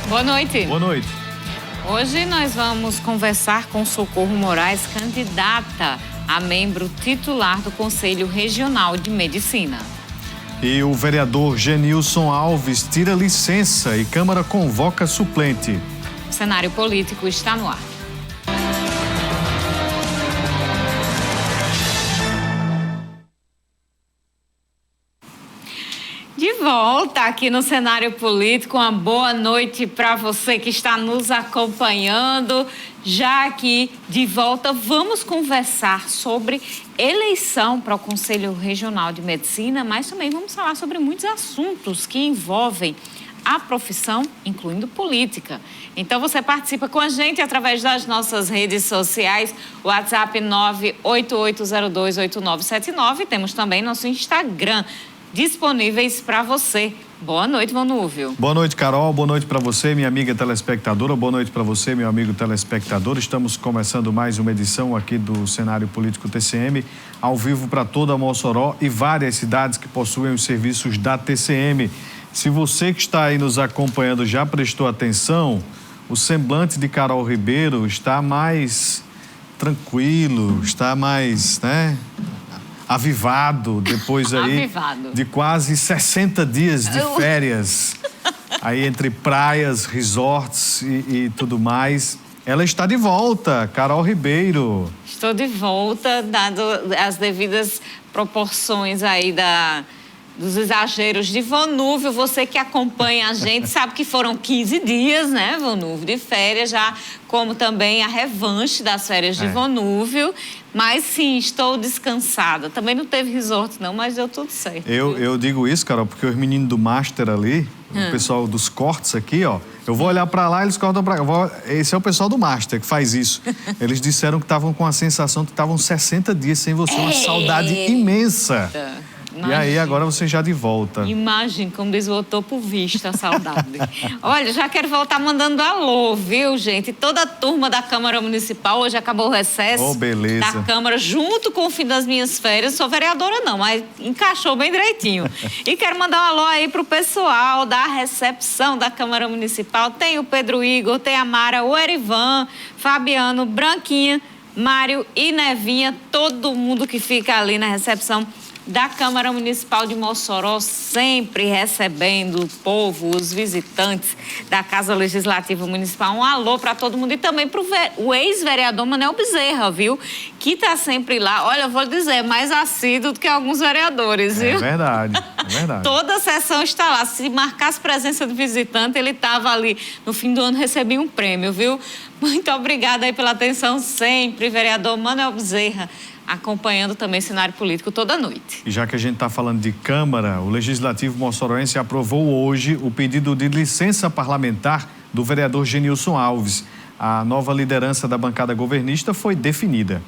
Boa noite. Boa noite. Hoje nós vamos conversar com Socorro Moraes, candidata a membro titular do Conselho Regional de Medicina. E o vereador Genilson Alves tira licença e Câmara convoca suplente. O cenário político está no ar. De volta aqui no cenário político, uma boa noite para você que está nos acompanhando. Já aqui de volta, vamos conversar sobre eleição para o Conselho Regional de Medicina, mas também vamos falar sobre muitos assuntos que envolvem a profissão, incluindo política. Então você participa com a gente através das nossas redes sociais, WhatsApp 988028979, temos também nosso Instagram, disponíveis para você. Boa noite, Vanúvio. Boa noite, Carol. Boa noite para você, minha amiga telespectadora. Boa noite para você, meu amigo telespectador. Estamos começando mais uma edição aqui do Cenário Político TCM, ao vivo para toda Mossoró e várias cidades que possuem os serviços da TCM. Se você que está aí nos acompanhando já prestou atenção, o semblante de Carol Ribeiro está mais tranquilo, está mais, avivado, depois aí de quase 60 dias de férias, aí entre praias, resorts e tudo mais. Ela está de volta, Carol Ribeiro. Estou de volta, dado as devidas proporções aí dos exageros de Vanúvio. Você que acompanha a gente sabe que foram 15 dias, né, Vanúvio, de férias, já como também a revanche das férias de Vanúvio. Mas sim, estou descansada. Também não teve resort não, mas deu tudo certo. Eu digo isso, Carol, porque os meninos do Master ali, o pessoal dos cortes aqui, ó, eu vou olhar para lá, eles cortam para cá. Esse é o pessoal do Master que faz isso. Eles disseram que estavam com a sensação que estavam 60 dias sem você, uma saudade imensa. Imagina. E aí, agora você já de volta. Imagina como desvoltou por vista a saudade. Olha, já quero voltar mandando alô, viu, gente? Toda a turma da Câmara Municipal, hoje acabou o recesso da Câmara, junto com o fim das minhas férias. Sou vereadora não, mas encaixou bem direitinho. E quero mandar um alô aí pro pessoal da recepção da Câmara Municipal. Tem o Pedro Igor, tem a Mara, o Erivan, Fabiano, Branquinha, Mário e Nevinha, todo mundo que fica ali na recepção da Câmara Municipal de Mossoró, sempre recebendo o povo, os visitantes da Casa Legislativa Municipal. Um alô para todo mundo e também para o ex-vereador Manel Bezerra, viu? Que está sempre lá. Olha, eu vou dizer, mais assíduo do que alguns vereadores, viu? É verdade, é verdade. Toda a sessão está lá. Se marcasse presença de visitante, ele estava ali. No fim do ano recebia um prêmio, viu? Muito obrigada aí pela atenção sempre, vereador Manel Bezerra, acompanhando também o cenário político toda noite. E já que a gente está falando de Câmara, o Legislativo moçoroense aprovou hoje o pedido de licença parlamentar do vereador Genilson Alves. A nova liderança da bancada governista foi definida.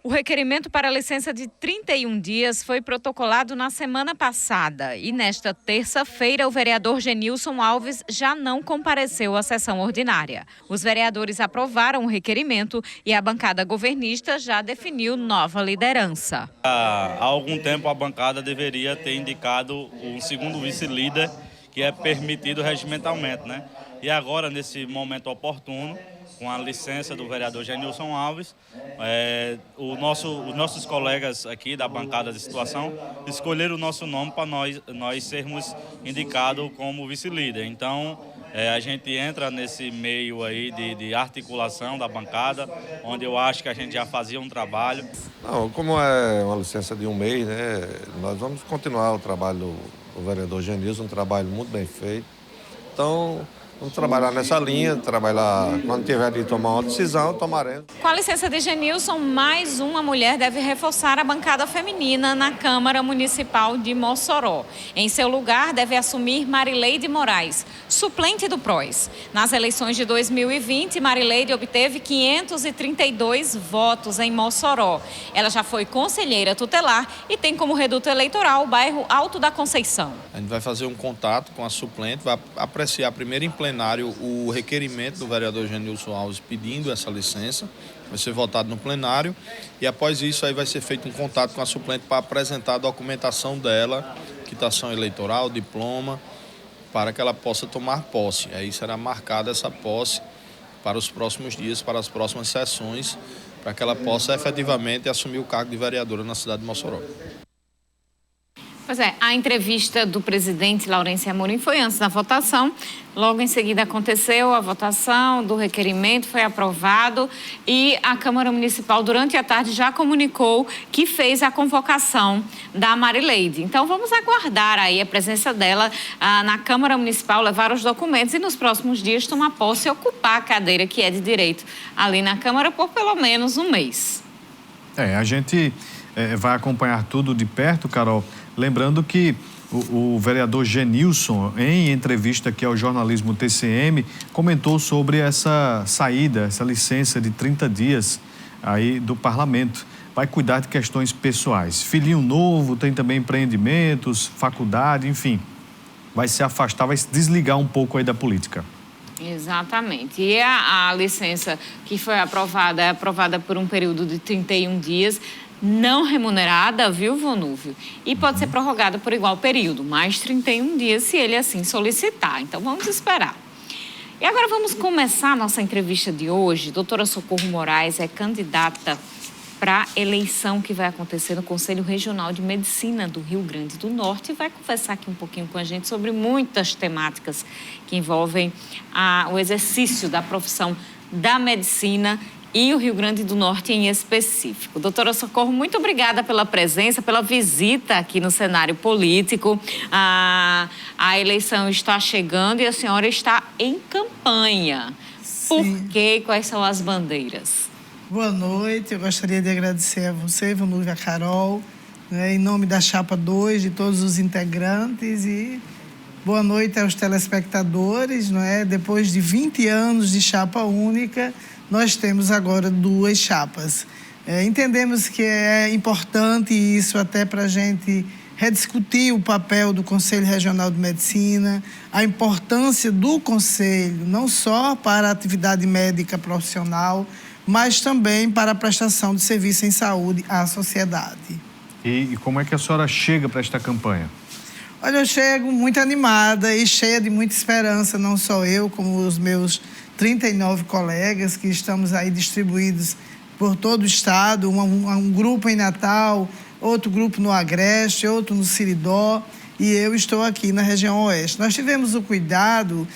O requerimento para a licença de 31 dias foi protocolado na semana passada e nesta terça-feira o vereador Genilson Alves já não compareceu à sessão ordinária. Os vereadores aprovaram o requerimento e a bancada governista já definiu nova liderança. Há algum tempo a bancada deveria ter indicado um segundo vice-líder, que é permitido regimentalmente, né? E agora, nesse momento oportuno, com a licença do vereador Genilson Alves, os nossos colegas aqui da bancada de situação escolheram o nosso nome para nós sermos indicados como vice-líder. Então, a gente entra nesse meio aí de articulação da bancada, onde eu acho que a gente já fazia um trabalho. Não, como é uma licença de um mês, né, nós vamos continuar o trabalho do vereador Genilson, um trabalho muito bem feito. Então, vamos trabalhar nessa linha, trabalhar quando tiver de tomar uma decisão, tomaremos. Com a licença de Genilson, mais uma mulher deve reforçar a bancada feminina na Câmara Municipal de Mossoró. Em seu lugar, deve assumir Marileide Moraes, suplente do PROS. Nas eleições de 2020, Marileide obteve 532 votos em Mossoró. Ela já foi conselheira tutelar e tem como reduto eleitoral o bairro Alto da Conceição. A gente vai fazer um contato com a suplente, vai apreciar primeiro em plenário o requerimento do vereador Genilson Alves pedindo essa licença, vai ser votado no plenário e após isso aí vai ser feito um contato com a suplente para apresentar a documentação dela, quitação eleitoral, diploma, para que ela possa tomar posse. Aí será marcada essa posse para os próximos dias, para as próximas sessões, para que ela possa efetivamente assumir o cargo de vereadora na cidade de Mossoró. Pois é, a entrevista do presidente Laurêncio Amorim foi antes da votação. Logo em seguida aconteceu a votação do requerimento, foi aprovado e a Câmara Municipal, durante a tarde, já comunicou que fez a convocação da Marileide. Então, vamos aguardar aí a presença dela na Câmara Municipal, levar os documentos e nos próximos dias tomar posse e ocupar a cadeira que é de direito ali na Câmara por pelo menos um mês. A gente vai acompanhar tudo de perto, Carol. Lembrando que o vereador Genilson, em entrevista aqui ao jornalismo TCM, comentou sobre essa saída, essa licença de 30 dias aí do parlamento. Vai cuidar de questões pessoais. Filhinho novo, tem também empreendimentos, faculdade, enfim. Vai se afastar, vai se desligar um pouco aí da política. Exatamente. E a licença que foi aprovada, é aprovada por um período de 31 dias, não remunerada, viu, Vonúvio? E pode ser prorrogada por igual período, mais 31 dias, se ele assim solicitar. Então, vamos esperar. E agora vamos começar a nossa entrevista de hoje. Doutora Socorro Moraes é candidata para a eleição que vai acontecer no Conselho Regional de Medicina do Rio Grande do Norte e vai conversar aqui um pouquinho com a gente sobre muitas temáticas que envolvem o exercício da profissão da medicina e o Rio Grande do Norte em específico. Doutora Socorro, muito obrigada pela presença, pela visita aqui no cenário político. A eleição está chegando e a senhora está em campanha. Sim. Por quê? Quais são as bandeiras? Boa noite, eu gostaria de agradecer a você, Vonúvio, e a Carol, em nome da Chapa 2, de todos os integrantes, e boa noite aos telespectadores. Depois de 20 anos de Chapa única, nós temos agora 2 chapas. Entendemos que é importante isso até para a gente rediscutir o papel do Conselho Regional de Medicina, a importância do Conselho, não só para a atividade médica profissional, mas também para a prestação de serviço em saúde à sociedade. E como é que a senhora chega para esta campanha? Olha, eu chego muito animada e cheia de muita esperança, não só eu, como os meus 39 colegas que estamos aí distribuídos por todo o estado, um grupo em Natal, outro grupo no Agreste, outro no Siridó, e eu estou aqui na região oeste. Nós tivemos o cuidado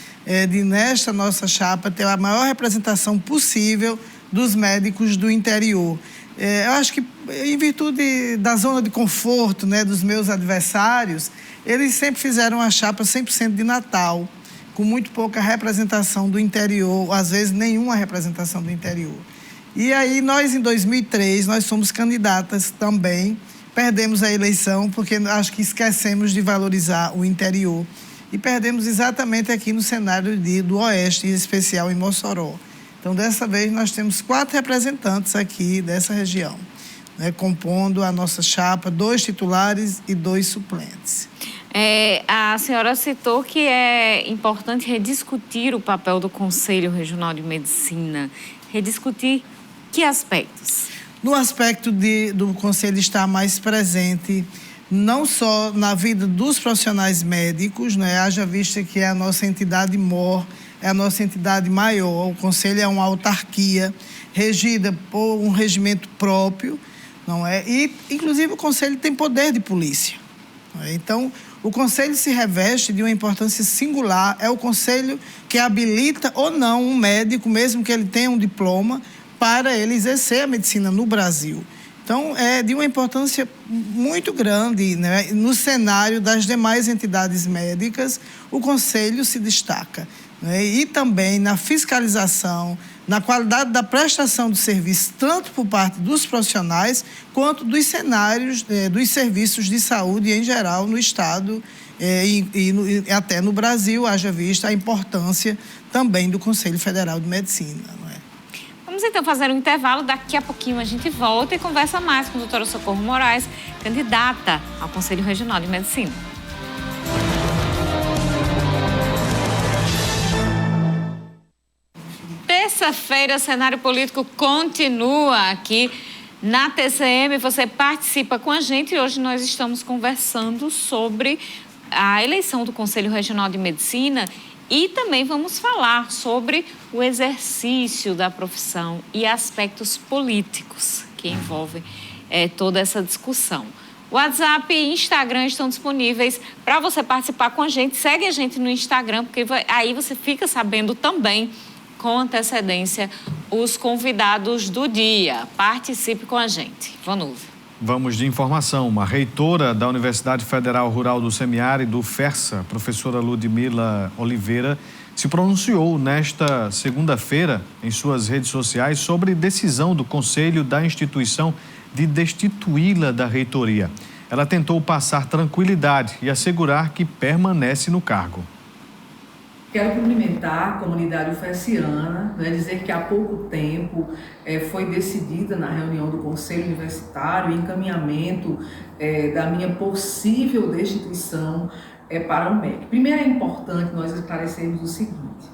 de, nesta nossa chapa, ter a maior representação possível dos médicos do interior. Eu acho que, em virtude da zona de conforto, dos meus adversários, eles sempre fizeram a chapa 100% de Natal, com muito pouca representação do interior, às vezes nenhuma representação do interior. E aí nós, em 2003, nós somos candidatas também, perdemos a eleição porque acho que esquecemos de valorizar o interior e perdemos exatamente aqui no cenário do Oeste, em especial em Mossoró. Então, dessa vez, nós temos 4 representantes aqui dessa região, compondo a nossa chapa, 2 titulares e 2 suplentes. A senhora citou que é importante rediscutir o papel do Conselho Regional de Medicina. Rediscutir que aspectos? No aspecto do Conselho estar mais presente, não só na vida dos profissionais médicos, haja vista que é a nossa entidade mor, é a nossa entidade maior. O Conselho é uma autarquia regida por um regimento próprio, não é? E, inclusive, o Conselho tem poder de polícia. Então, o Conselho se reveste de uma importância singular. É o Conselho que habilita ou não um médico, mesmo que ele tenha um diploma, para ele exercer a medicina no Brasil. Então, é de uma importância muito grande, no cenário das demais entidades médicas, o Conselho se destaca. E também na fiscalização, na qualidade da prestação do serviço, tanto por parte dos profissionais, quanto dos cenários, dos serviços de saúde em geral no Estado e até no Brasil, haja vista a importância também do Conselho Federal de Medicina. Vamos então fazer um intervalo, daqui a pouquinho a gente volta e conversa mais com a doutora Socorro Moraes, candidata ao Conselho Regional de Medicina. Terça-feira, o cenário político continua aqui na TCM. Você participa com a gente e hoje nós estamos conversando sobre a eleição do Conselho Regional de Medicina e também vamos falar sobre o exercício da profissão e aspectos políticos que envolvem toda essa discussão. WhatsApp e Instagram estão disponíveis para você participar com a gente. Segue a gente no Instagram, porque aí você fica sabendo também, com antecedência, os convidados do dia. Participe com a gente. Vanúvio. Vamos de informação. A reitora da Universidade Federal Rural do Semiárido, FERSA, professora Ludmila Oliveira, se pronunciou nesta segunda-feira em suas redes sociais sobre decisão do Conselho da instituição de destituí-la da reitoria. Ela tentou passar tranquilidade e assegurar que permanece no cargo. Quero cumprimentar a comunidade ufersiana, dizer que há pouco tempo foi decidida na reunião do Conselho Universitário o encaminhamento da minha possível destituição para o MEC. Primeiro é importante nós esclarecermos o seguinte: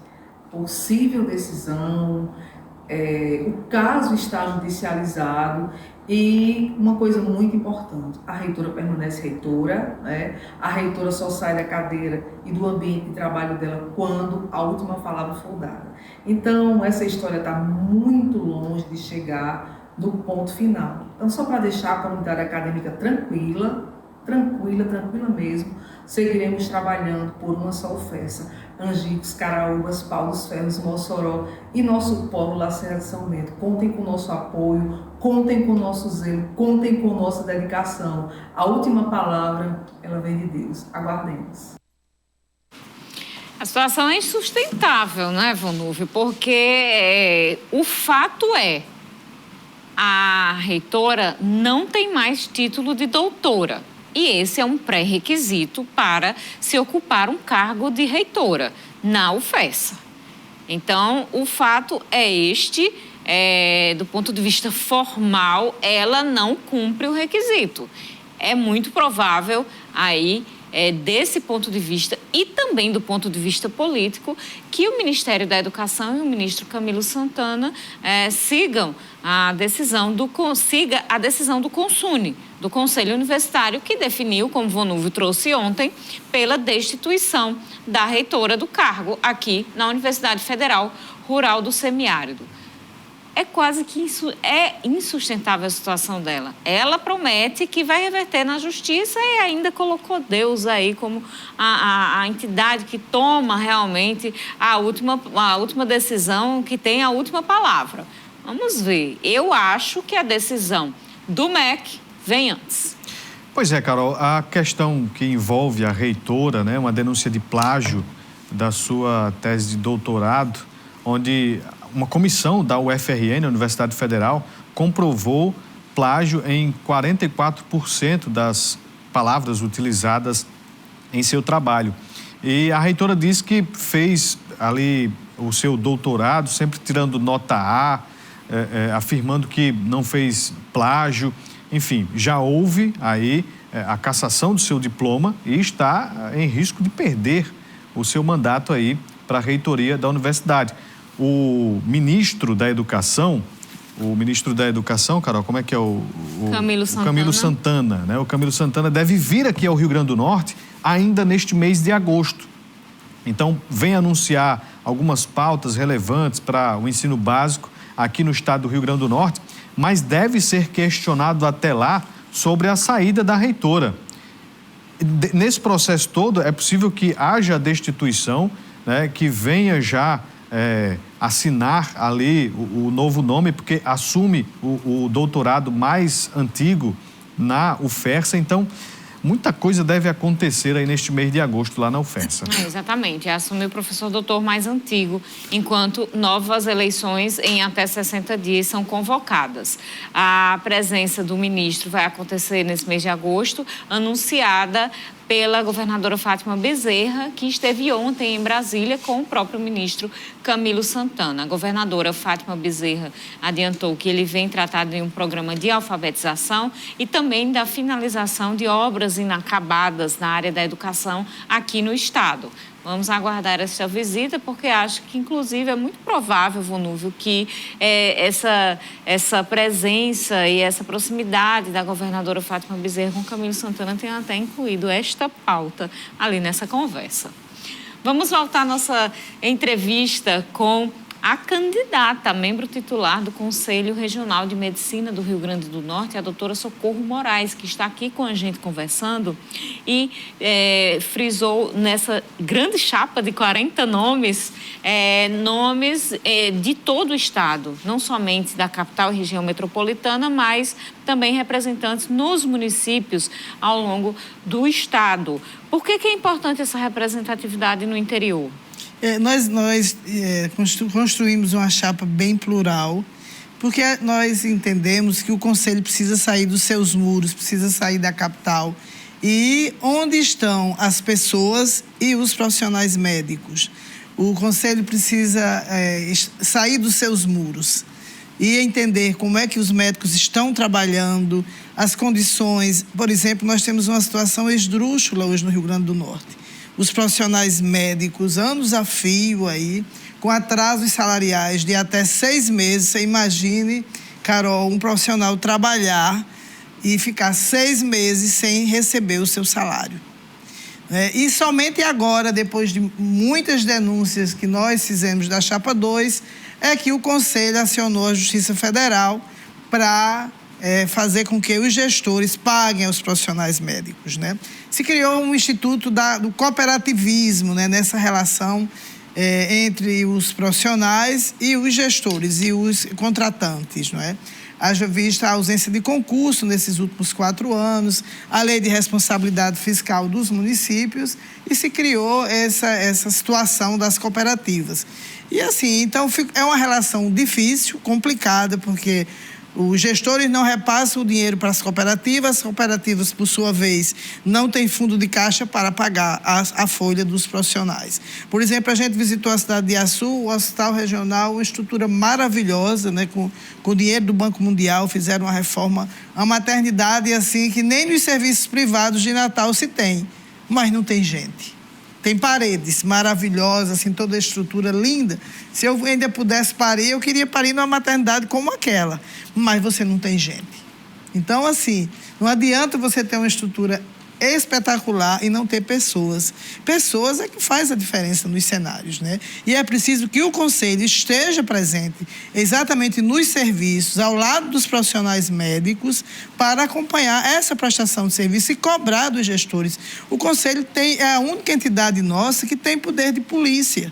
possível decisão, o caso está judicializado e uma coisa muito importante, a reitora permanece reitora, a reitora só sai da cadeira e do ambiente de trabalho dela quando a última palavra for dada. Então, essa história está muito longe de chegar no ponto final. Então, só para deixar a comunidade acadêmica tranquila mesmo, seguiremos trabalhando por uma só UFERSA, Angicos, Caraúbas, Pau dos Ferros, Mossoró e nosso polo Lacerda de São Bento. Contem com o nosso apoio, contem com o nosso zelo, contem com nossa dedicação. A última palavra, ela vem de Deus. Aguardemos. A situação é insustentável, né, Vanúvio? Porque o fato é, a reitora não tem mais título de doutora. E esse é um pré-requisito para se ocupar um cargo de reitora na UFERSA. Então, o fato é este, do ponto de vista formal, ela não cumpre o requisito. É muito provável aí, desse ponto de vista e também do ponto de vista político, que o Ministério da Educação e o ministro Camilo Santana sigam a decisão do CONSUNE, do Conselho Universitário, que definiu, como o Vanúvio trouxe ontem, pela destituição da reitora do cargo aqui na Universidade Federal Rural do Semiárido. É quase que insustentável a situação dela. Ela promete que vai reverter na justiça e ainda colocou Deus aí como a entidade que toma realmente a última decisão, que tem a última palavra. Vamos ver. Eu acho que a decisão do MEC vem antes. Pois é, Carol, a questão que envolve a reitora, né, uma denúncia de plágio da sua tese de doutorado, onde uma comissão da UFRN, Universidade Federal, comprovou plágio em 44% das palavras utilizadas em seu trabalho. E a reitora disse que fez ali o seu doutorado, sempre tirando nota A, afirmando que não fez plágio. Enfim, já houve aí a cassação do seu diploma e está em risco de perder o seu mandato aí para a reitoria da universidade. O ministro da Educação, Carol, como é que é Camilo Santana. Camilo Santana, né? O Camilo Santana deve vir aqui ao Rio Grande do Norte ainda neste mês de agosto. Então, vem anunciar algumas pautas relevantes para o ensino básico aqui no estado do Rio Grande do Norte, mas deve ser questionado até lá sobre a saída da reitora. Nesse processo todo, é possível que haja destituição, né, que venha já assinar ali o novo nome, porque assume o doutorado mais antigo na UFERSA. Então, muita coisa deve acontecer aí neste mês de agosto lá na UFERSA. Exatamente, assumir o professor doutor mais antigo, enquanto novas eleições em até 60 dias são convocadas. A presença do ministro vai acontecer nesse mês de agosto, anunciada pela governadora Fátima Bezerra, que esteve ontem em Brasília com o próprio ministro Camilo Santana. A governadora Fátima Bezerra adiantou que ele vem tratado de um programa de alfabetização e também da finalização de obras inacabadas na área da educação aqui no estado. Vamos aguardar essa visita, porque acho que, inclusive, é muito provável, Vonúvio, que essa presença e essa proximidade da governadora Fátima Bezerra com Camilo Santana tenha até incluído esta pauta ali nessa conversa. Vamos voltar à nossa entrevista com a candidata, membro titular do Conselho Regional de Medicina do Rio Grande do Norte, a doutora Socorro Moraes, que está aqui com a gente conversando e frisou nessa grande chapa de 40 nomes, de todo o estado, não somente da capital e região metropolitana, mas também representantes nos municípios ao longo do estado. Por que é importante essa representatividade no interior? Nós construímos uma chapa bem plural, porque nós entendemos que o Conselho precisa sair dos seus muros, precisa sair da capital. E onde estão as pessoas e os profissionais médicos? O Conselho precisa sair dos seus muros e entender como é que os médicos estão trabalhando, as condições. Por exemplo, nós temos uma situação esdrúxula hoje no Rio Grande do Norte. Os profissionais médicos, anos a fio aí, com atrasos salariais de até 6 meses. Você imagine, Carol, um profissional trabalhar e ficar 6 meses sem receber o seu salário. E somente agora, depois de muitas denúncias que nós fizemos da Chapa 2, é que o Conselho acionou a Justiça Federal para fazer com que os gestores paguem aos profissionais médicos, né? Se criou um instituto do cooperativismo, né, nessa relação entre os profissionais e os gestores e os contratantes, não é? Haja vista a ausência de concurso nesses últimos 4 anos, a lei de responsabilidade fiscal dos municípios, e se criou essa situação das cooperativas. E assim, então é uma relação difícil, complicada, porque os gestores não repassam o dinheiro para as cooperativas, por sua vez, não têm fundo de caixa para pagar a folha dos profissionais. Por exemplo, a gente visitou a cidade de Iaçu, o Hospital Regional, uma estrutura maravilhosa, né, com dinheiro do Banco Mundial, fizeram uma reforma, uma maternidade assim, que nem nos serviços privados de Natal se tem, mas não tem gente. Tem paredes maravilhosas, assim, toda a estrutura linda. Se eu ainda pudesse parir, eu queria parir numa maternidade como aquela. Mas você não tem gente. Então, assim, não adianta você ter uma estrutura espetacular e não ter pessoas. Pessoas é que faz a diferença nos cenários, né? E é preciso que o Conselho esteja presente exatamente nos serviços, ao lado dos profissionais médicos, para acompanhar essa prestação de serviço e cobrar dos gestores. O Conselho é a única entidade nossa que tem poder de polícia.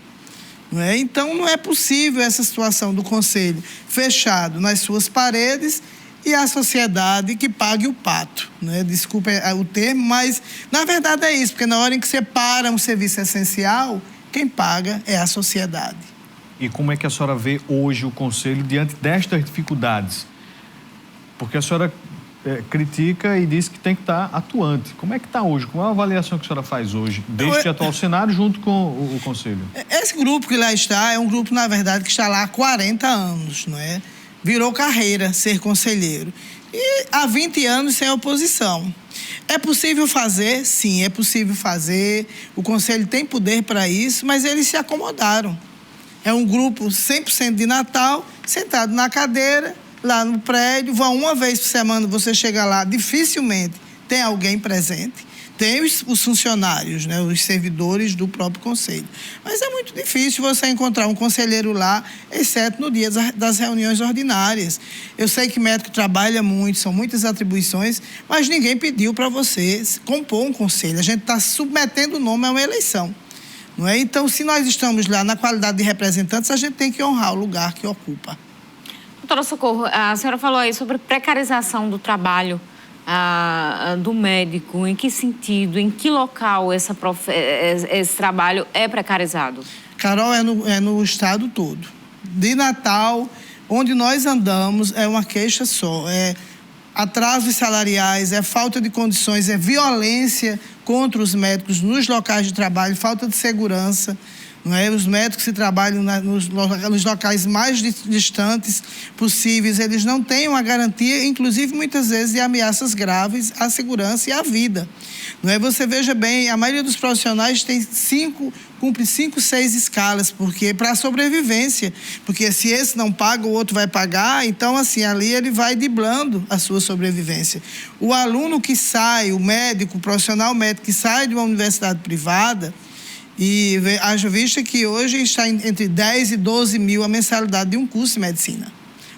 Não é? Então, não é possível essa situação do Conselho fechado nas suas paredes e a sociedade que pague o pato, né? Desculpe o termo, mas na verdade é isso, porque na hora em que você para um serviço essencial, quem paga é a sociedade. E como é que a senhora vê hoje o Conselho diante destas dificuldades? Porque a senhora critica e diz que tem que estar atuante. Como é que está hoje? Qual é a avaliação que a senhora faz hoje deste atual cenário junto com o Conselho? Esse grupo que lá está é um grupo, na verdade, que está lá há 40 anos, não é? Virou carreira ser conselheiro. E há 20 anos sem oposição. É possível fazer? Sim, é possível fazer. O Conselho tem poder para isso, mas eles se acomodaram. É um grupo 100% de Natal, sentado na cadeira, lá no prédio. Vão uma vez por semana, você chega lá, dificilmente tem alguém presente. Tem os funcionários, né, os servidores do próprio Conselho. Mas é muito difícil você encontrar um conselheiro lá, exceto no dia das reuniões ordinárias. Eu sei que médico trabalha muito, são muitas atribuições, mas ninguém pediu para você compor um conselho. A gente está submetendo o nome a uma eleição. Não é? Então, se nós estamos lá na qualidade de representantes, a gente tem que honrar o lugar que ocupa. Doutora Socorro, a senhora falou aí sobre precarização do trabalho do médico. Em que sentido, em que local esse trabalho é precarizado? Carol, é no estado todo. De Natal, onde nós andamos, é uma queixa só. É atrasos salariais, é falta de condições, é violência contra os médicos nos locais de trabalho, falta de segurança. Não é? Os médicos que trabalham nos locais mais distantes possíveis, eles não têm uma garantia, inclusive muitas vezes de ameaças graves à segurança e à vida. Não é? Você veja bem, a maioria dos profissionais cumpre 5, 6 escalas, porque para a sobrevivência, porque se esse não paga, o outro vai pagar, então assim, ali ele vai driblando a sua sobrevivência. O aluno que sai, o médico, o profissional médico que sai de uma universidade privada, e haja vista que hoje está entre 10 e 12 mil a mensalidade de um curso de medicina,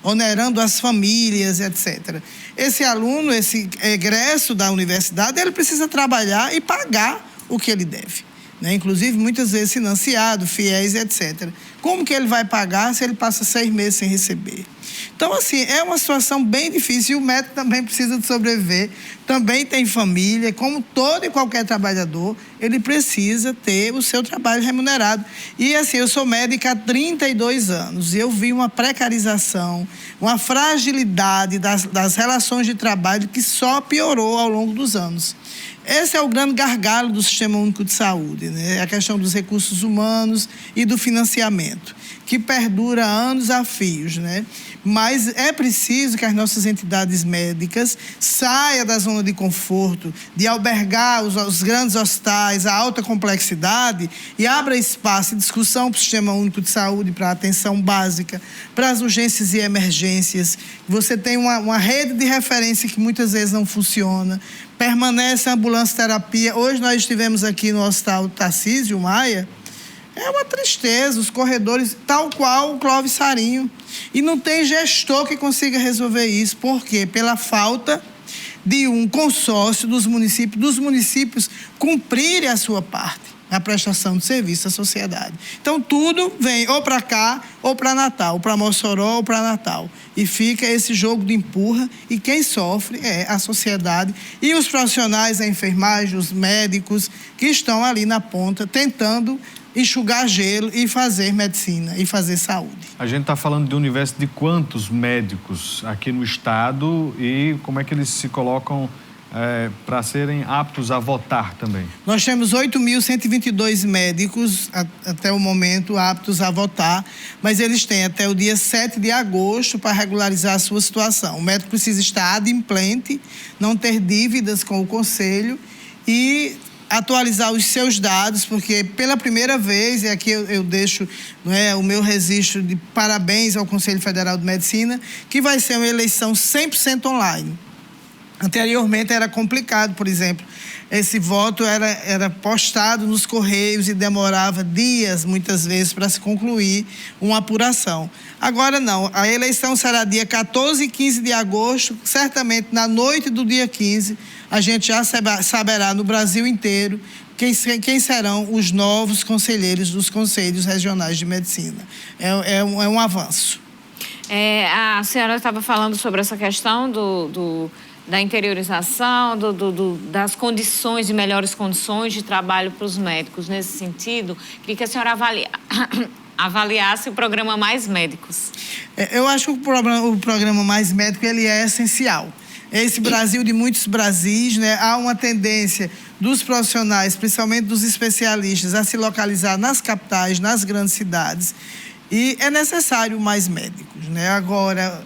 onerando as famílias, etc. Esse aluno, esse egresso da universidade, ele precisa trabalhar e pagar o que ele deve, né? Inclusive, muitas vezes financiado, fiéis, etc. Como que ele vai pagar se ele passa 6 meses sem receber? Então, assim, é uma situação bem difícil. E o médico também precisa de sobreviver, também tem família. Como todo e qualquer trabalhador, ele precisa ter o seu trabalho remunerado. E, assim, eu sou médica há 32 anos e eu vi uma precarização, uma fragilidade das relações de trabalho que só piorou ao longo dos anos. Esse é o grande gargalo do Sistema Único de Saúde, né? A questão dos recursos humanos e do financiamento, que perdura anos a fios, né? Mas é preciso que as nossas entidades médicas saiam da zona de conforto, de albergar os grandes hospitais, a alta complexidade, e abra espaço e discussão para o Sistema Único de Saúde, para a atenção básica, para as urgências e emergências. Você tem uma rede de referência que muitas vezes não funciona. Permanece a ambulância-terapia. Hoje nós estivemos aqui no Hospital Tarcísio Maia. É uma tristeza, os corredores, tal qual o Clóvis Sarinho. E não tem gestor que consiga resolver isso. Por quê? Pela falta de um consórcio dos municípios cumprirem a sua parte na prestação de serviço à sociedade. Então, tudo vem ou para cá, ou para Natal, ou para Mossoró, ou para Natal. E fica esse jogo de empurra, e quem sofre é a sociedade e os profissionais, a enfermagem, os médicos, que estão ali na ponta, tentando enxugar gelo e fazer medicina e fazer saúde. A gente está falando de um universo de quantos médicos aqui no estado e como é que eles se colocam para serem aptos a votar também? Nós temos 8.122 médicos até o momento aptos a votar, mas eles têm até o dia 7 de agosto para regularizar a sua situação. O médico precisa estar adimplente, não ter dívidas com o conselho e atualizar os seus dados, porque pela primeira vez, e aqui eu deixo, não é, o meu registro de parabéns ao Conselho Federal de Medicina, que vai ser uma eleição 100% online. Anteriormente era complicado, por exemplo, esse voto era postado nos correios e demorava dias, muitas vezes, para se concluir uma apuração. Agora não, a eleição será dia 14 e 15 de agosto, certamente na noite do dia 15, a gente já saberá no Brasil inteiro quem serão os novos conselheiros dos Conselhos Regionais de Medicina. É um avanço. A senhora estava falando sobre essa questão da interiorização, das condições, de melhores condições de trabalho para os médicos. Nesse sentido, queria que a senhora avaliasse o programa Mais Médicos. Eu acho que o programa Mais Médico ele é essencial. Esse Brasil de muitos Brasis, né, há uma tendência dos profissionais, principalmente dos especialistas, a se localizar nas capitais, nas grandes cidades. E é necessário mais médicos, né? Agora,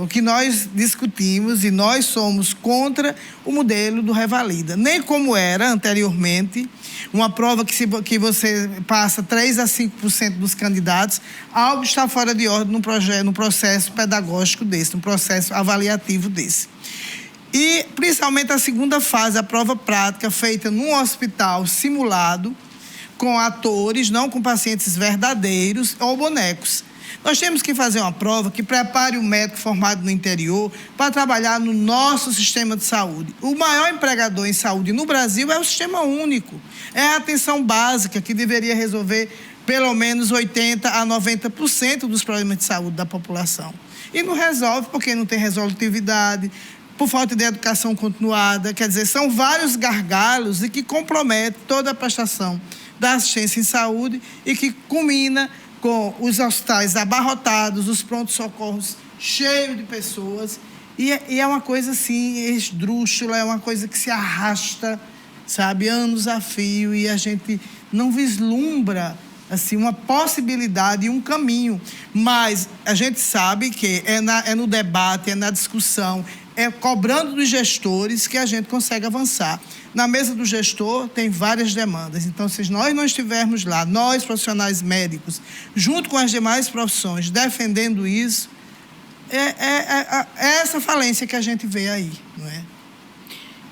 o que nós discutimos, e nós somos contra o modelo do Revalida. Nem como era anteriormente, uma prova que você passa 3 a 5% dos candidatos, algo está fora de ordem no processo pedagógico desse, no processo avaliativo desse. E, principalmente, a segunda fase, a prova prática, feita num hospital simulado, com atores, não com pacientes verdadeiros ou bonecos. Nós temos que fazer uma prova que prepare o médico formado no interior para trabalhar no nosso sistema de saúde. O maior empregador em saúde no Brasil é o Sistema Único. É a atenção básica que deveria resolver pelo menos 80% a 90% dos problemas de saúde da população. E não resolve porque não tem resolutividade, por falta de educação continuada. Quer dizer, são vários gargalos e que comprometem toda a prestação da assistência em saúde e que culmina com os hospitais abarrotados, os prontos-socorros cheios de pessoas. E é uma coisa assim, esdrúxula, é uma coisa que se arrasta, sabe, anos a fio, e a gente não vislumbra assim, uma possibilidade e um caminho. Mas a gente sabe que é no debate, é na discussão, é cobrando dos gestores que a gente consegue avançar. Na mesa do gestor tem várias demandas. Então, se nós não estivermos lá, nós profissionais médicos, junto com as demais profissões, defendendo isso, é essa falência que a gente vê aí, não é?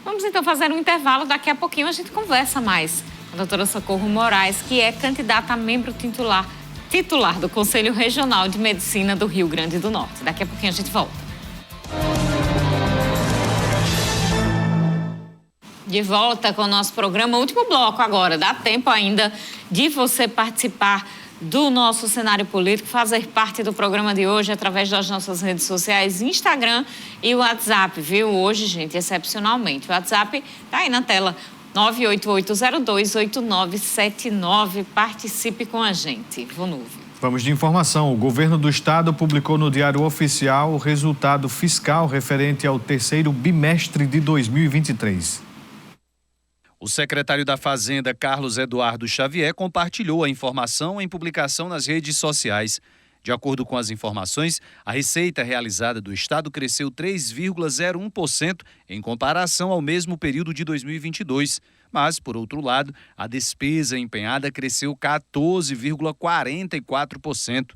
Vamos então fazer um intervalo, daqui a pouquinho a gente conversa mais. A doutora Socorro Moraes, que é candidata a membro titular do Conselho Regional de Medicina do Rio Grande do Norte. Daqui a pouquinho a gente volta. De volta com o nosso programa, último bloco agora. Dá tempo ainda de você participar do nosso cenário político, fazer parte do programa de hoje através das nossas redes sociais, Instagram e WhatsApp, viu? Hoje, gente, excepcionalmente. O WhatsApp tá aí na tela, 988028979. Participe com a gente. Vamos de informação. O governo do estado publicou no Diário Oficial o resultado fiscal referente ao terceiro bimestre de 2023. O secretário da Fazenda, Carlos Eduardo Xavier, compartilhou a informação em publicação nas redes sociais. De acordo com as informações, a receita realizada do estado cresceu 3,01% em comparação ao mesmo período de 2022. Mas, por outro lado, a despesa empenhada cresceu 14,44%.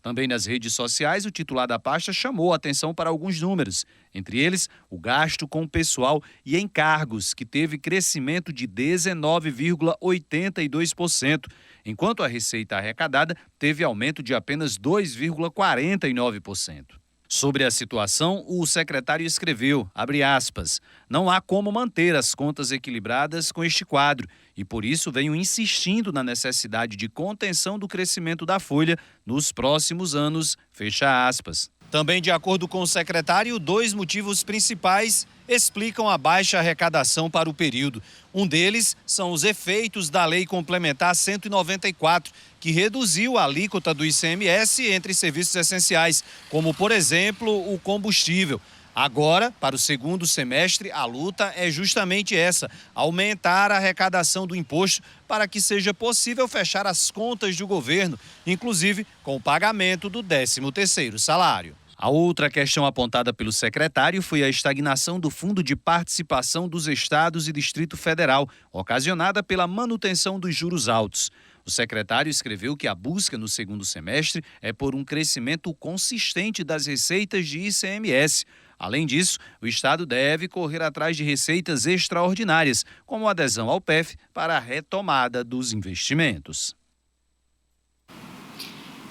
Também nas redes sociais, o titular da pasta chamou a atenção para alguns números, entre eles o gasto com pessoal e encargos, que teve crescimento de 19,82%, enquanto a receita arrecadada teve aumento de apenas 2,49%. Sobre a situação, o secretário escreveu, abre aspas, não há como manter as contas equilibradas com este quadro e por isso venho insistindo na necessidade de contenção do crescimento da folha nos próximos anos, fecha aspas. Também, de acordo com o secretário, 2 motivos principais explicam a baixa arrecadação para o período. Um deles são os efeitos da Lei Complementar 194, que reduziu a alíquota do ICMS entre serviços essenciais, como, por exemplo, o combustível. Agora, para o segundo semestre, a luta é justamente essa, aumentar a arrecadação do imposto para que seja possível fechar as contas do governo, inclusive com o pagamento do 13º salário. A outra questão apontada pelo secretário foi a estagnação do Fundo de Participação dos Estados e Distrito Federal, ocasionada pela manutenção dos juros altos. O secretário escreveu que a busca no segundo semestre é por um crescimento consistente das receitas de ICMS. Além disso, o Estado deve correr atrás de receitas extraordinárias, como a adesão ao PEF para a retomada dos investimentos.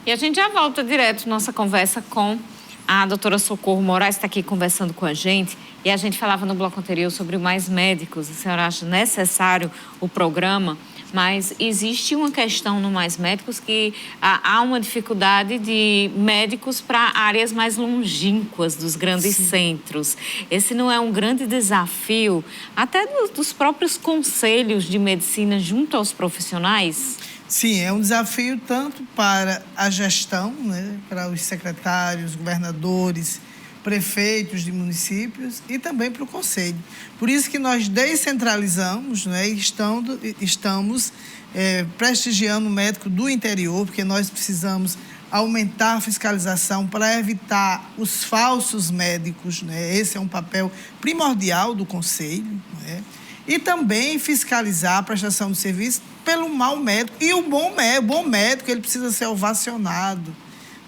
E a gente já volta direto nossa conversa com a doutora Socorro Moraes, está aqui conversando com a gente, e a gente falava no bloco anterior sobre o Mais Médicos. A senhora acha necessário o programa, mas existe uma questão no Mais Médicos que há uma dificuldade de médicos para áreas mais longínquas dos grandes centros. Esse não é um grande desafio, até dos próprios conselhos de medicina junto aos profissionais? Sim, é um desafio tanto para a gestão, né, para os secretários, governadores, prefeitos de municípios e também para o Conselho. Por isso que nós descentralizamos, né, e estamos prestigiando o médico do interior, porque nós precisamos aumentar a fiscalização para evitar os falsos médicos, né? Esse é um papel primordial do Conselho, né? E também fiscalizar a prestação de serviço pelo mau médico. E o bom médico, ele precisa ser ovacionado,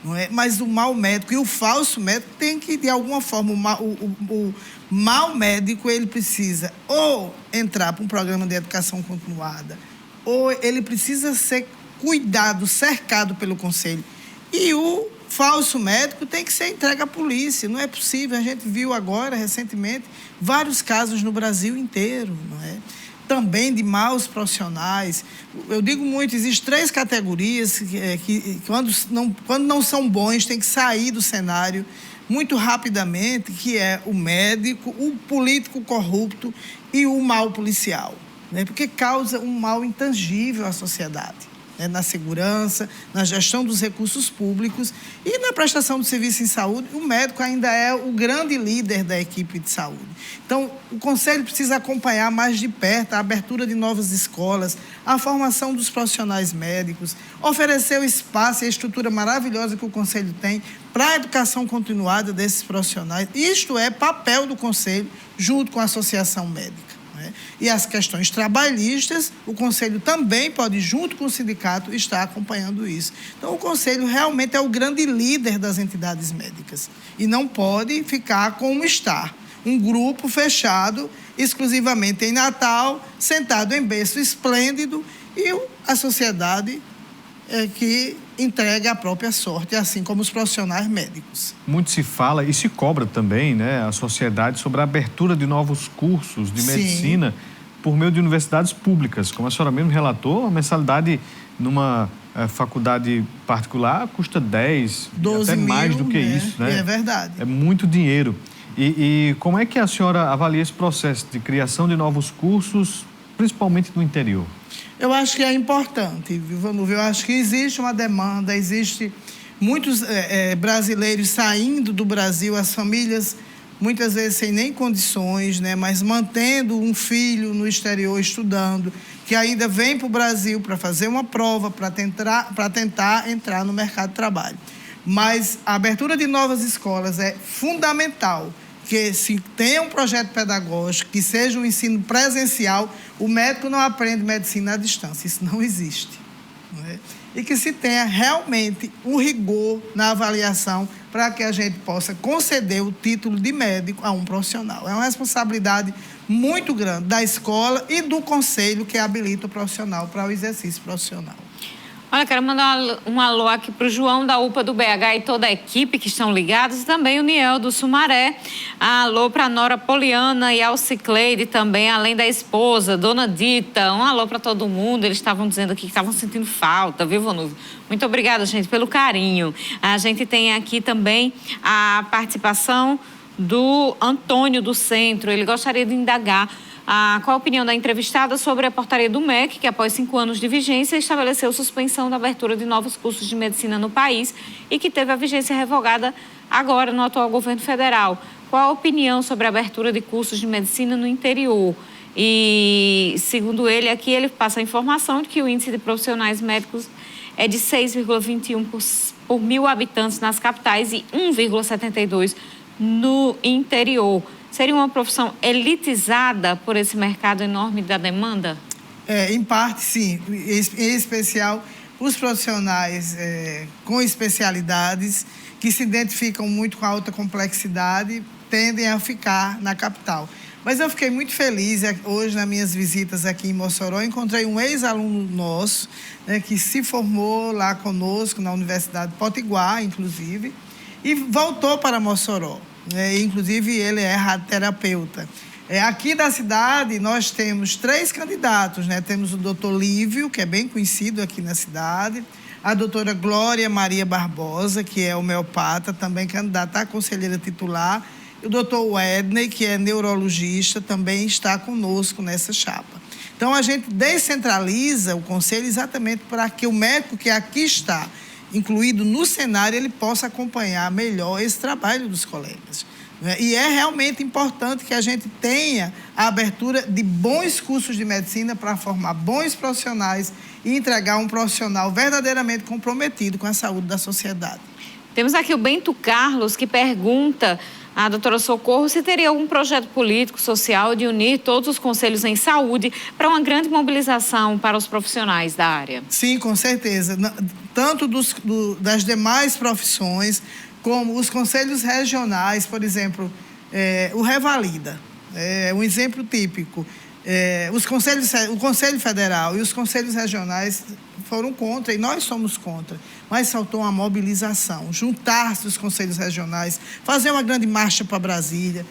não é? Mas o mau médico e o falso médico tem que, de alguma forma, o mau médico, ele precisa ou entrar para um programa de educação continuada, ou ele precisa ser cuidado, cercado pelo Conselho. E o falso médico tem que ser entregue à polícia. Não é possível. A gente viu agora, recentemente, vários casos no Brasil inteiro, não é? Também de maus profissionais. Eu digo muito, existem 3 categorias que quando não são bons, tem que sair do cenário muito rapidamente, que é o médico, o político corrupto e o mau policial, né? Porque causa um mal intangível à sociedade. né, na segurança, na gestão dos recursos públicos e na prestação do serviço em saúde. O médico ainda é o grande líder da equipe de saúde. Então, o Conselho precisa acompanhar mais de perto a abertura de novas escolas, a formação dos profissionais médicos, oferecer o espaço e a estrutura maravilhosa que o Conselho tem para a educação continuada desses profissionais. Isto é papel do Conselho, junto com a Associação Médica. E as questões trabalhistas, o Conselho também pode, junto com o sindicato, estar acompanhando isso. Então, o Conselho realmente é o grande líder das entidades médicas e não pode ficar como está, um grupo fechado exclusivamente em Natal, sentado em berço esplêndido, e a sociedade que entrega a própria sorte, assim como os profissionais médicos. Muito se fala e se cobra também, né, a sociedade sobre a abertura de novos cursos de medicina por meio de universidades públicas. Como a senhora mesmo relatou, a mensalidade numa faculdade particular custa 10, 12 até mil, mais do que né? isso, né? É verdade. É muito dinheiro. E como é que a senhora avalia esse processo de criação de novos cursos, principalmente no interior? Eu acho que é importante, viu, Vanúvio? Eu acho que existe uma demanda, existe muitos brasileiros saindo do Brasil, as famílias muitas vezes sem nem condições, né, mas mantendo um filho no exterior estudando, que ainda vem para o Brasil para fazer uma prova, para tentar entrar no mercado de trabalho. Mas a abertura de novas escolas é fundamental, que se tenha um projeto pedagógico, que seja um ensino presencial, o médico não aprende medicina à distância, isso não existe. Não é? E que se tenha realmente um rigor na avaliação para que a gente possa conceder o título de médico a um profissional. É uma responsabilidade muito grande da escola e do conselho que habilita o profissional para o exercício profissional. Olha, quero mandar um alô aqui para o João da UPA do BH e toda a equipe que estão ligados, e também o Niel do Sumaré. Alô para a Nora Poliana e Alcicleide também, além da esposa, Dona Dita. Um alô para todo mundo. Eles estavam dizendo aqui que estavam sentindo falta, viu, Vanúvio? Muito obrigada, gente, pelo carinho. A gente tem aqui também a participação do Antônio do Centro. Ele gostaria de indagar qual a opinião da entrevistada sobre a portaria do MEC, que após 5 anos de vigência estabeleceu suspensão da abertura de novos cursos de medicina no país e que teve a vigência revogada agora no atual governo federal. Qual a opinião sobre a abertura de cursos de medicina no interior? E, segundo ele, aqui ele passa a informação de que o índice de profissionais médicos é de 6,21 por 1.000 habitantes nas capitais e 1,72 no interior. Seria uma profissão elitizada por esse mercado enorme da demanda? Em parte, sim. Em especial, os profissionais com especialidades que se identificam muito com a alta complexidade tendem a ficar na capital. Mas eu fiquei muito feliz hoje, nas minhas visitas aqui em Mossoró, encontrei um ex-aluno nosso, que se formou lá conosco na Universidade Potiguar, inclusive, e voltou para Mossoró. Inclusive, ele é radioterapeuta. Aqui da cidade, nós temos 3 candidatos, né? Temos o doutor Lívio, que é bem conhecido aqui na cidade, a doutora Glória Maria Barbosa, que é homeopata, também candidata a conselheira titular, e o doutor Wedney, que é neurologista, também está conosco nessa chapa. Então, a gente descentraliza o conselho exatamente para que o médico que aqui está incluído no cenário, ele possa acompanhar melhor esse trabalho dos colegas. E é realmente importante que a gente tenha a abertura de bons cursos de medicina para formar bons profissionais e entregar um profissional verdadeiramente comprometido com a saúde da sociedade. Temos aqui o Bento Carlos, que pergunta à doutora Socorro se teria algum projeto político, social de unir todos os conselhos em saúde para uma grande mobilização para os profissionais da área. Sim, com certeza. Tanto das demais profissões, como os conselhos regionais, por exemplo, o Revalida, é um exemplo típico. O Conselho Federal e os conselhos regionais foram contra, e nós somos contra, mas faltou uma mobilização, juntar-se os conselhos regionais, fazer uma grande marcha para Brasília.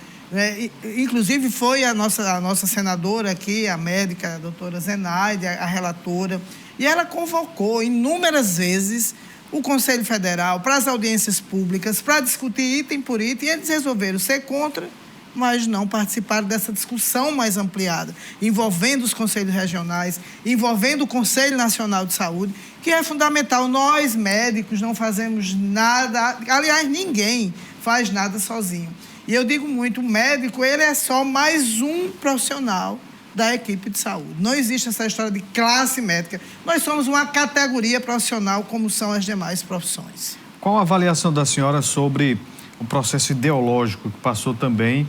Inclusive foi a nossa senadora aqui, a médica, a doutora Zenaide, a relatora, e ela convocou inúmeras vezes o Conselho Federal para as audiências públicas, para discutir item por item, e eles resolveram ser contra mas não participaram dessa discussão mais ampliada, envolvendo os conselhos regionais, envolvendo o Conselho Nacional de Saúde, que é fundamental. Nós, médicos, não fazemos nada, aliás, ninguém faz nada sozinho. E eu digo muito, o médico, ele é só mais um profissional da equipe de saúde. Não existe essa história de classe médica. Nós somos uma categoria profissional, como são as demais profissões. Qual a avaliação da senhora sobre o processo ideológico que passou também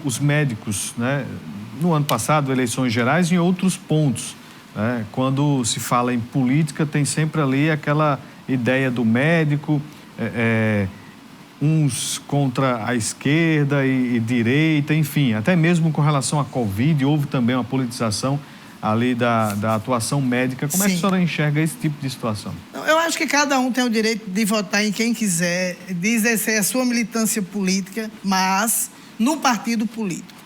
os médicos, né, no ano passado, eleições gerais, em outros pontos, né? Quando se fala em política, tem sempre ali aquela ideia do médico, uns contra a esquerda e direita, enfim, até mesmo com relação à Covid, houve também uma politização ali da atuação médica. Como é que a senhora enxerga esse tipo de situação? Eu acho que cada um tem o direito de votar em quem quiser, de exercer a sua militância política, mas no partido político.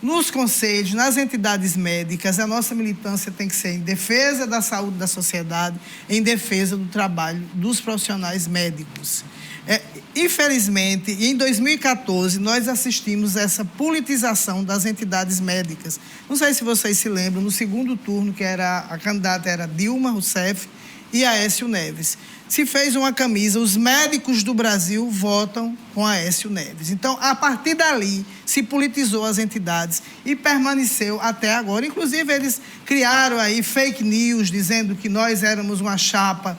Nos conselhos, nas entidades médicas, a nossa militância tem que ser em defesa da saúde da sociedade, em defesa do trabalho dos profissionais médicos. Infelizmente, em 2014, nós assistimos a essa politização das entidades médicas. Não sei se vocês se lembram, no segundo turno, que a candidata era Dilma Rousseff e Aécio Neves. Se fez uma camisa, os médicos do Brasil votam com Aécio Neves. Então, a partir dali, se politizou as entidades e permaneceu até agora. Inclusive, eles criaram aí fake news, dizendo que nós éramos uma chapa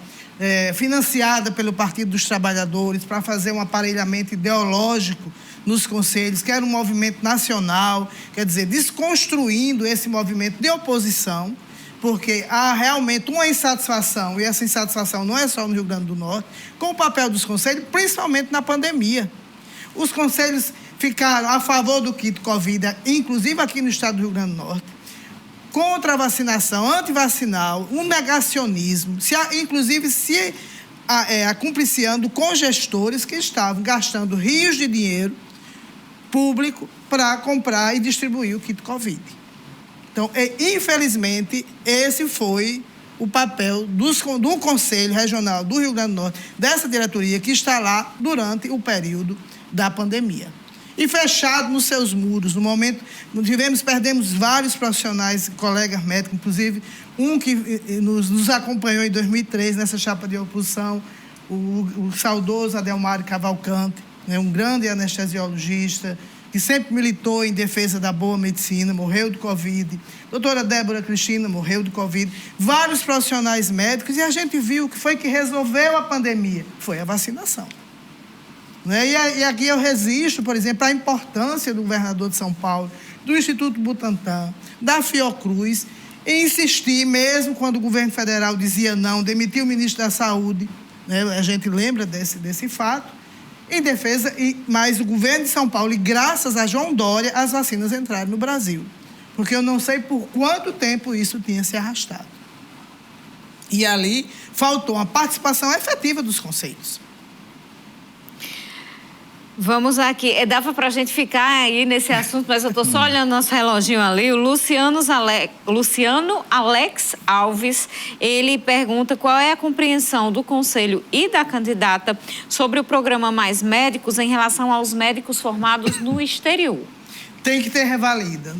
financiada pelo Partido dos Trabalhadores para fazer um aparelhamento ideológico nos conselhos, que era um movimento nacional, quer dizer, desconstruindo esse movimento de oposição, porque há realmente uma insatisfação, e essa insatisfação não é só no Rio Grande do Norte, com o papel dos conselhos, principalmente na pandemia. Os conselhos ficaram a favor do kit Covid, inclusive aqui no estado do Rio Grande do Norte, contra a vacinação, antivacinal, um negacionismo, inclusive se acumpliciando com gestores que estavam gastando rios de dinheiro público para comprar e distribuir o kit Covid. Então, infelizmente, esse foi o papel do Conselho Regional do Rio Grande do Norte, dessa diretoria que está lá durante o período da pandemia. E fechado nos seus muros. No momento, perdemos vários profissionais, colegas médicos, inclusive um que nos acompanhou em 2003 nessa chapa de oposição, o saudoso Adelmário Cavalcante, né, um grande anestesiologista, que sempre militou em defesa da boa medicina, morreu de Covid. Doutora Débora Cristina morreu de Covid. Vários profissionais médicos, e a gente viu que foi que resolveu a pandemia. Foi a vacinação. E aqui eu resisto, por exemplo, à importância do governador de São Paulo, do Instituto Butantan, da Fiocruz, em insistir, mesmo quando o governo federal dizia não, demitiu o ministro da Saúde, né? A gente lembra desse fato, em defesa, mas o governo de São Paulo, e graças a João Dória, as vacinas entraram no Brasil. Porque eu não sei por quanto tempo isso tinha se arrastado. E ali faltou uma participação efetiva dos conselhos. Vamos aqui. Dava para a gente ficar aí nesse assunto, mas eu estou só olhando nosso reloginho ali. O Luciano Alex Alves, ele pergunta qual é a compreensão do Conselho e da candidata sobre o programa Mais Médicos em relação aos médicos formados no exterior. Tem que ter revalida.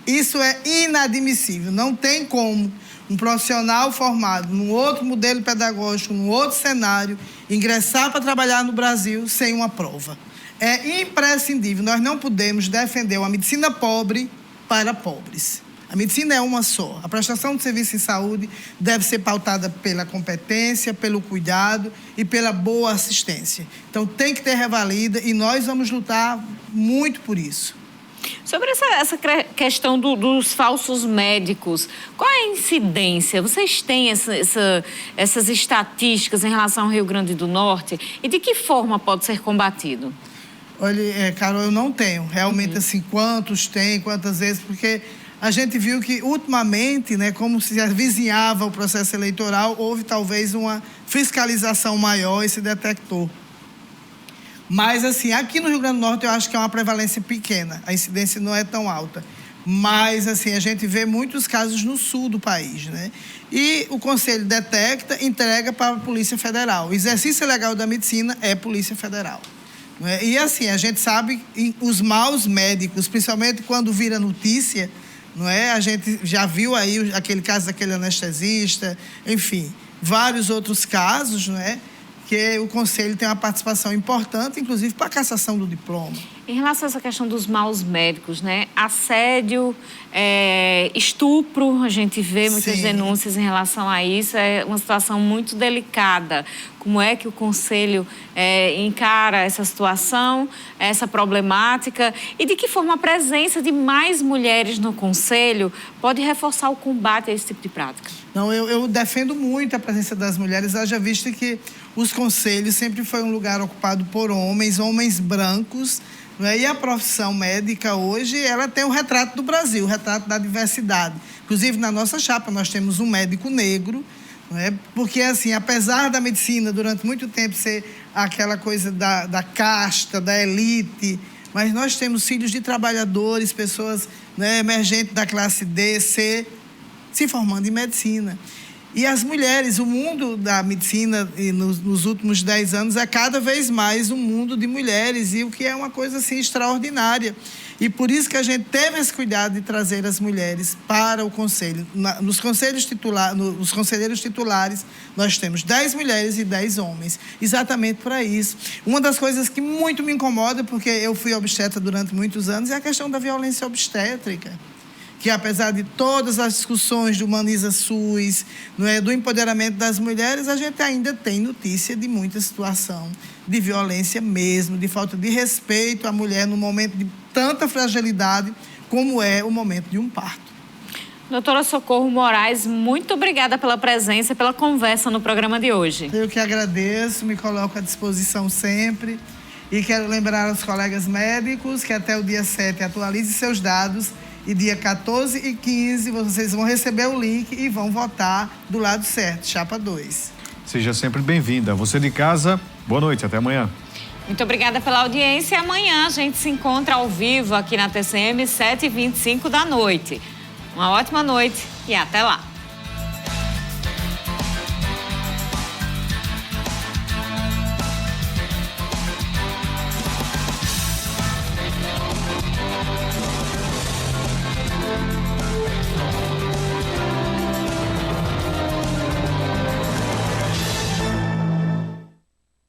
Isso é inadmissível. Não tem como um profissional formado num outro modelo pedagógico, num outro cenário, ingressar para trabalhar no Brasil sem uma prova. É imprescindível. Nós não podemos defender uma medicina pobre para pobres. A medicina é uma só. A prestação de serviço em saúde deve ser pautada pela competência, pelo cuidado e pela boa assistência. Então, tem que ter revalida e nós vamos lutar muito por isso. Sobre essa questão dos falsos médicos, qual é a incidência? Vocês têm essas estatísticas em relação ao Rio Grande do Norte? E de que forma pode ser combatido? Olha, Carol, eu não tenho realmente assim quantos tem, quantas vezes, porque a gente viu que ultimamente, né, como se avizinhava o processo eleitoral, houve talvez uma fiscalização maior e se detectou. Mas, assim, aqui no Rio Grande do Norte eu acho que é uma prevalência pequena, a incidência não é tão alta. Mas, assim, a gente vê muitos casos no sul do país, né? E o Conselho detecta, entrega para a Polícia Federal. O exercício legal da medicina é Polícia Federal. Não é? E assim, a gente sabe os maus médicos, principalmente quando vira notícia, não é? A gente já viu aí aquele caso daquele anestesista, enfim, vários outros casos, não é? Que o Conselho tem uma participação importante, inclusive para a cassação do diploma. Em relação a essa questão dos maus médicos, né? Assédio, estupro, a gente vê muitas denúncias em relação a isso, é uma situação muito delicada. Como é que o Conselho encara essa situação, essa problemática, e de que forma a presença de mais mulheres no Conselho pode reforçar o combate a esse tipo de prática? Não, eu defendo muito a presença das mulheres, haja visto que os conselhos sempre foi um lugar ocupado por homens brancos, não é? E a profissão médica hoje, ela tem o retrato do Brasil, o retrato da diversidade. Inclusive, na nossa chapa, nós temos um médico negro, não é? Porque, assim, apesar da medicina, durante muito tempo, ser aquela coisa da casta, da elite, mas nós temos filhos de trabalhadores, pessoas, né, emergentes da classe D, C, se formando em medicina. E as mulheres, o mundo da medicina nos últimos 10 anos é cada vez mais um mundo de mulheres, e o que é uma coisa assim extraordinária. E por isso que a gente teve esse cuidado de trazer as mulheres para o Conselho. Nos conselheiros titulares, nós temos 10 mulheres e 10 homens, exatamente para isso. Uma das coisas que muito me incomoda, porque eu fui obstetra durante muitos anos, é a questão da violência obstétrica, que apesar de todas as discussões do Humaniza SUS, não é, do empoderamento das mulheres, a gente ainda tem notícia de muita situação de violência mesmo, de falta de respeito à mulher no momento de tanta fragilidade como é o momento de um parto. Doutora Socorro Moraes, muito obrigada pela presença e pela conversa no programa de hoje. Eu que agradeço, me coloco à disposição sempre, e quero lembrar aos colegas médicos que até o dia 7 atualize seus dados. E dia 14 e 15 vocês vão receber o link e vão votar do lado certo, chapa 2. Seja sempre bem-vinda. Você de casa, boa noite, até amanhã. Muito obrigada pela audiência. Amanhã a gente se encontra ao vivo aqui na TCM, 7h25 da noite. Uma ótima noite e até lá.